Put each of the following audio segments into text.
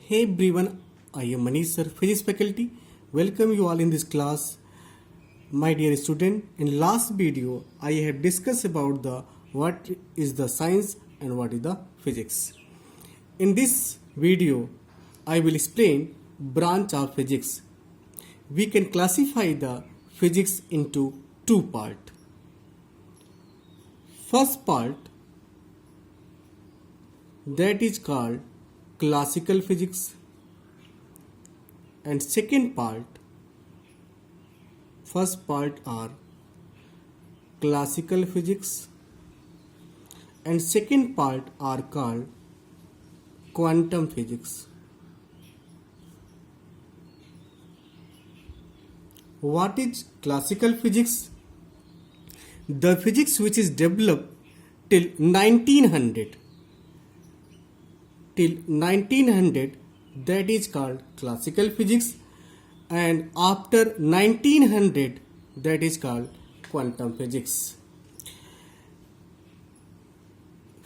Hey everyone, I am Manish sir, Physics faculty. Welcome you all in this class. My dear student, in last video I have discussed about the what is the science and what is the physics. In this video I will explain branch of physics. We can classify the physics into two parts. First part that is called classical physics, and second part, first part are classical physics and second part are called quantum physics. What is classical physics? The physics which is developed till 1900, that is called classical physics, and after 1900 that is called quantum physics.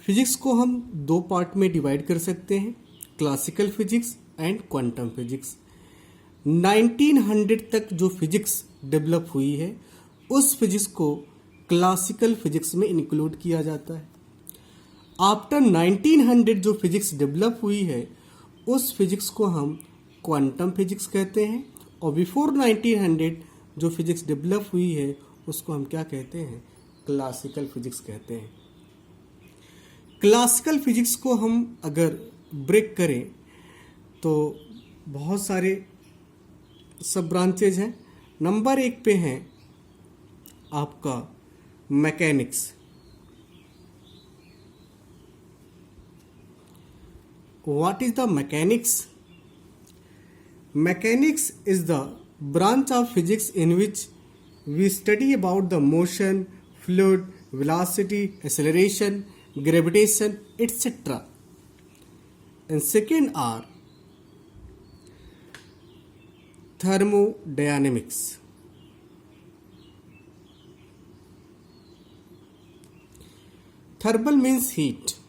Physics को हम दो part में divide कर सकते हैं, classical physics and quantum physics. 1900 तक जो physics develop हुई है उस फिजिक्स को क्लासिकल फिजिक्स में इंक्लूड किया जाता है. आफ्टर 1900 जो फिजिक्स डेवलप हुई है उस फिजिक्स को हम क्वांटम फिजिक्स कहते हैं, और बिफोर 1900 जो फिजिक्स डेवलप हुई है उसको हम क्या कहते हैं, क्लासिकल फिजिक्स कहते हैं. क्लासिकल फिजिक्स को हम अगर ब्रेक करें तो बहुत सारे सब ब्रांचेज हैं. नंबर 1 पे हैं आपका mechanics. What is the mechanics? Mechanics is the branch of physics in which we study about the motion, fluid, velocity, acceleration, gravitation, etc. And second are thermodynamics. Thermal means heat.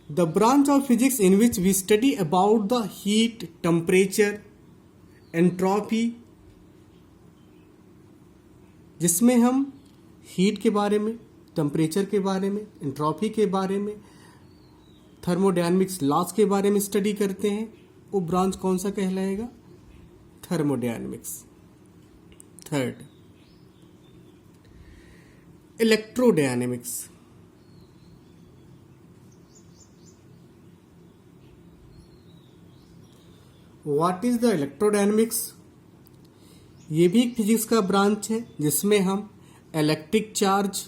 The branch of physics in which we study about the heat, temperature, entropy, जिसमें हम heat के बारे में, temperature के बारे में, entropy के बारे में, थर्मोडायनामिक्स लॉज के बारे में स्टडी करते हैं, वो ब्रांच कौन सा कहलाएगा, thermodynamics. Third, electrodynamics. What is the electrodynamics? ये भी एक फिजिक्स का ब्रांच है जिसमें हम इलेक्ट्रिक चार्ज,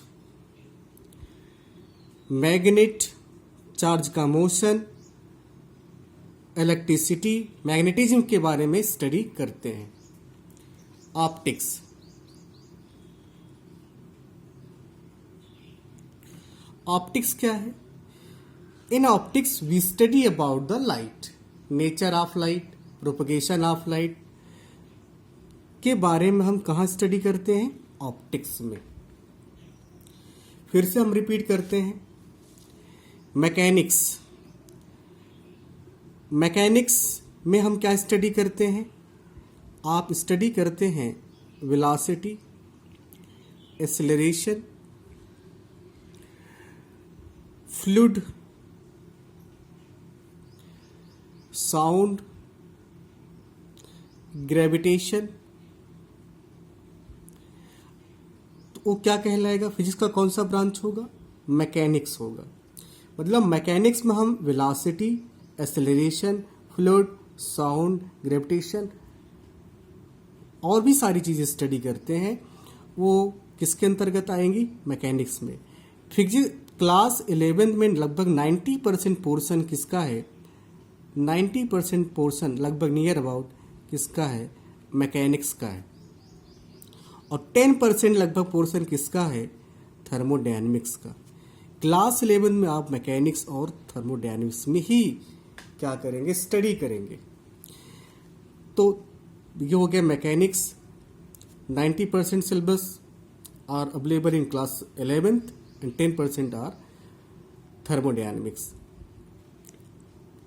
मैग्नेट चार्ज का मोशन, इलेक्ट्रिसिटी, मैग्नेटिज्म के बारे में स्टडी करते हैं. ऑप्टिक्स. ऑप्टिक्स क्या है? In optics we study about the light, nature of light, propagation of light के बारे में हम कहाँ स्टडी करते हैं, ऑप्टिक्स में. फिर से हम रिपीट करते हैं. मैकेनिक्स. मैकेनिक्स में हम क्या स्टडी करते हैं, आप स्टडी करते हैं velocity, acceleration, fluid, sound, gravitation. तो वो क्या कहलाएगा, फिजिक्स का कौन सा ब्रांच होगा, मैकेनिक्स होगा. मतलब मैकेनिक्स में हम velocity, acceleration, fluid, sound, gravitation और भी सारी चीज़ें स्टडी करते हैं. वो किसके अंतर्गत आएंगी, मैकेनिक्स में. फिजिक्स क्लास 11 में लगभग 90% पोर्शन किसका है, 90% पोर्शन लगभग नियर अबाउट किसका है, मैकेनिक्स का है, और 10% लगभग पोर्शन किसका है, थर्मोडायनामिक्स का. क्लास 11 में आप मैकेनिक्स और थर्मोडायनामिक्स में ही क्या करेंगे, स्टडी करेंगे. तो ये हो गया mechanics. 90% syllabus are available in class 11th and 10% are thermodynamics.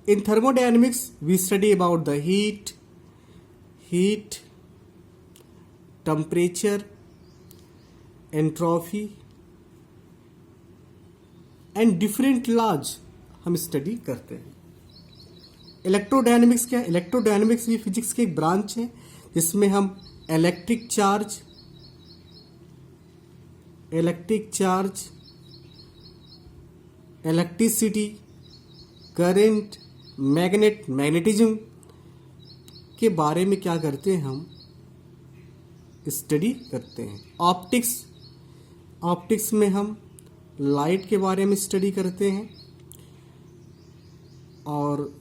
In thermodynamics, we study about the heat, temperature, entropy and different laws हम स्टडी करते हैं. इलेक्ट्रोडायनेमिक्स क्या है? इलेक्ट्रोडायनेमिक्स भी फिजिक्स की एक ब्रांच है जिसमें हम electric charge, electricity, current, magnetism के बारे में क्या करते हैं, हम स्टडी करते हैं. ऑप्टिक्स में हम लाइट के बारे में स्टडी करते हैं और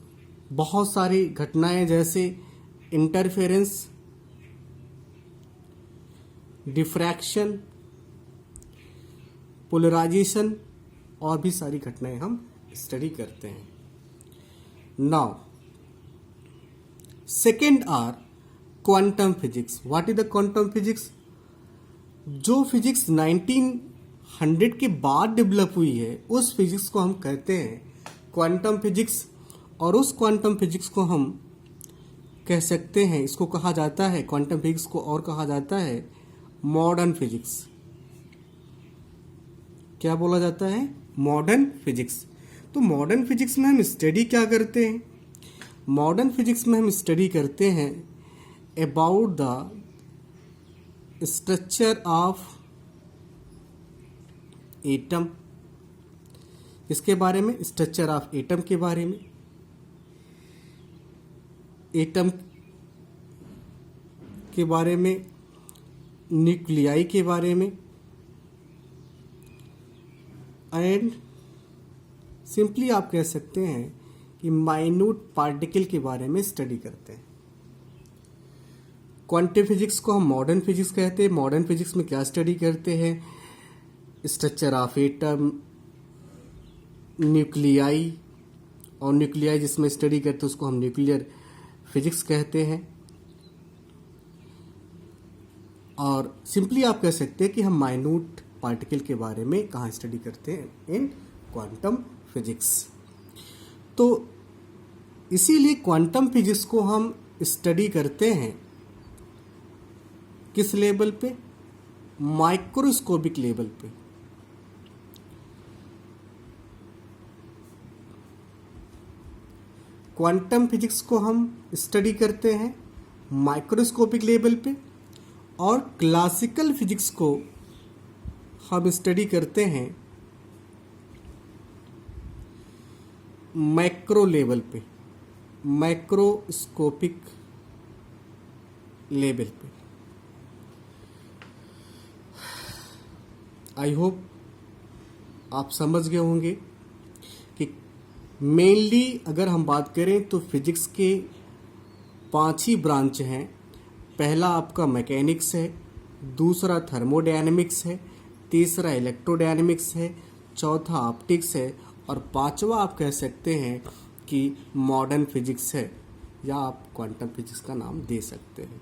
बहुत सारी घटनाएं जैसे इंटरफेरेंस, डिफ्रैक्शन, पोलराइजेशन और भी सारी घटनाएं हम स्टडी करते हैं. Now second are quantum physics. What is the quantum physics? जो फिजिक्स 1900 के बाद डेवलप हुई है उस फिजिक्स को हम कहते हैं क्वांटम फिजिक्स. और उस क्वांटम फिजिक्स को हम कह सकते हैं, इसको कहा जाता है, क्वांटम फिजिक्स को और कहा जाता है मॉडर्न फिजिक्स. क्या बोला जाता है? Modern physics. तो मॉडर्न फिजिक्स में हम स्टडी क्या करते हैं? मॉडर्न फिजिक्स में हम स्टडी करते हैं about the structure of atom. इसके बारे में, स्ट्रक्चर ऑफ एटम के बारे में, एटम के बारे में, न्यूक्लियाई के बारे में एंड सिंपली आप कह सकते हैं कि माइन्यूट पार्टिकल के बारे में स्टडी करते हैं. क्वांटम फिजिक्स को हम मॉडर्न फिजिक्स कहते हैं. मॉडर्न फिजिक्स में क्या स्टडी करते हैं? स्ट्रक्चर ऑफ एटम, न्यूक्लियाई, और न्यूक्लियाई जिसमें स्टडी करते हैं उसको हम न्यूक्लियर फिजिक्स कहते हैं. और सिंपली आप कह सकते हैं कि हम माइन्यूट पार्टिकल के बारे में कहाँ स्टडी करते हैं? इन क्वांटम फिजिक्स. तो इसीलिए क्वांटम फिजिक्स को हम स्टडी करते हैं किस लेवल पे? माइक्रोस्कोपिक लेवल पे. क्वांटम फिजिक्स को हम स्टडी करते हैं माइक्रोस्कोपिक लेवल पे और क्लासिकल फिजिक्स को हम स्टडी करते हैं मैक्रो लेवल पे, माइक्रोस्कोपिक लेवल पे. आई होप आप समझ गए होंगे कि मेनली अगर हम बात करें तो फिजिक्स के 5 ही ब्रांच हैं. पहला आपका मैकेनिक्स है, दूसरा थर्मोडायनेमिक्स है, तीसरा इलेक्ट्रोडायनेमिक्स है, चौथा ऑप्टिक्स है और पांचवा आप कह सकते हैं कि मॉडर्न फिजिक्स है या आप क्वांटम फिजिक्स का नाम दे सकते हैं.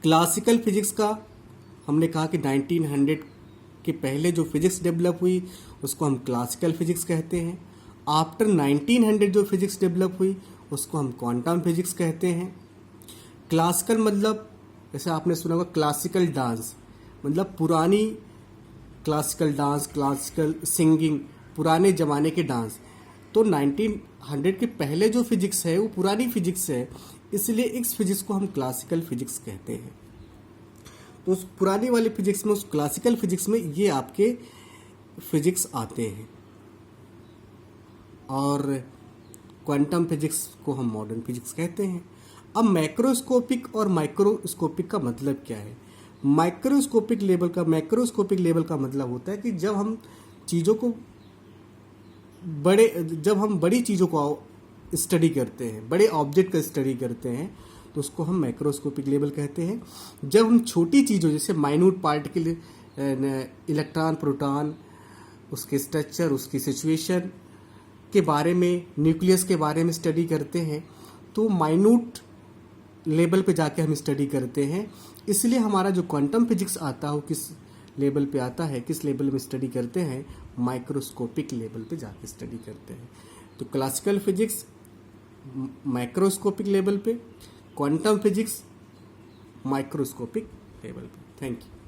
क्लासिकल फिजिक्स का हमने कहा कि 1900 के पहले जो फिजिक्स डेवलप हुई उसको हम क्लासिकल फिजिक्स कहते हैं. आफ्टर 1900 जो फिजिक्स डेवलप हुई उसको हम क्वांटम फिजिक्स कहते हैं. क्लासिकल मतलब जैसे आपने सुना होगा क्लासिकल डांस, मतलब पुरानी क्लासिकल डांस, क्लासिकल सिंगिंग, पुराने ज़माने के डांस. तो 1900 के पहले जो फिजिक्स है वो पुरानी फिजिक्स है, इसलिए इस फिजिक्स को हम क्लासिकल फिजिक्स कहते हैं. तो उस पुरानी वाली फिजिक्स में, उस क्लासिकल फिजिक्स में ये आपके फिजिक्स आते हैं. और क्वांटम फिजिक्स को हम मॉडर्न फिजिक्स कहते हैं. अब मैक्रोस्कोपिक और माइक्रोस्कोपिक का मतलब क्या है? मैक्रोस्कोपिक लेवल का मतलब होता है कि जब हम बड़ी चीज़ों को स्टडी करते हैं, बड़े ऑब्जेक्ट का स्टडी करते हैं तो उसको हम मैक्रोस्कोपिक लेवल कहते हैं. जब हम छोटी चीज़ों जैसे माइन्यूट पार्टिकल, इलेक्ट्रॉन, प्रोटॉन, उसके स्ट्रक्चर, उसकी सिचुएशन के बारे में, न्यूक्लियस के बारे में स्टडी करते हैं तो माइन्यूट लेवल पे जाके हम स्टडी करते हैं. इसलिए हमारा जो क्वांटम फिजिक्स आता है वो किस लेवल पे आता है, किस लेवल में स्टडी करते हैं? माइक्रोस्कोपिक लेवल पे जाके स्टडी करते हैं. तो क्लासिकल फिजिक्स माइक्रोस्कोपिक लेवल पे, क्वांटम फिजिक्स माइक्रोस्कोपिक लेवल पे। Thank you.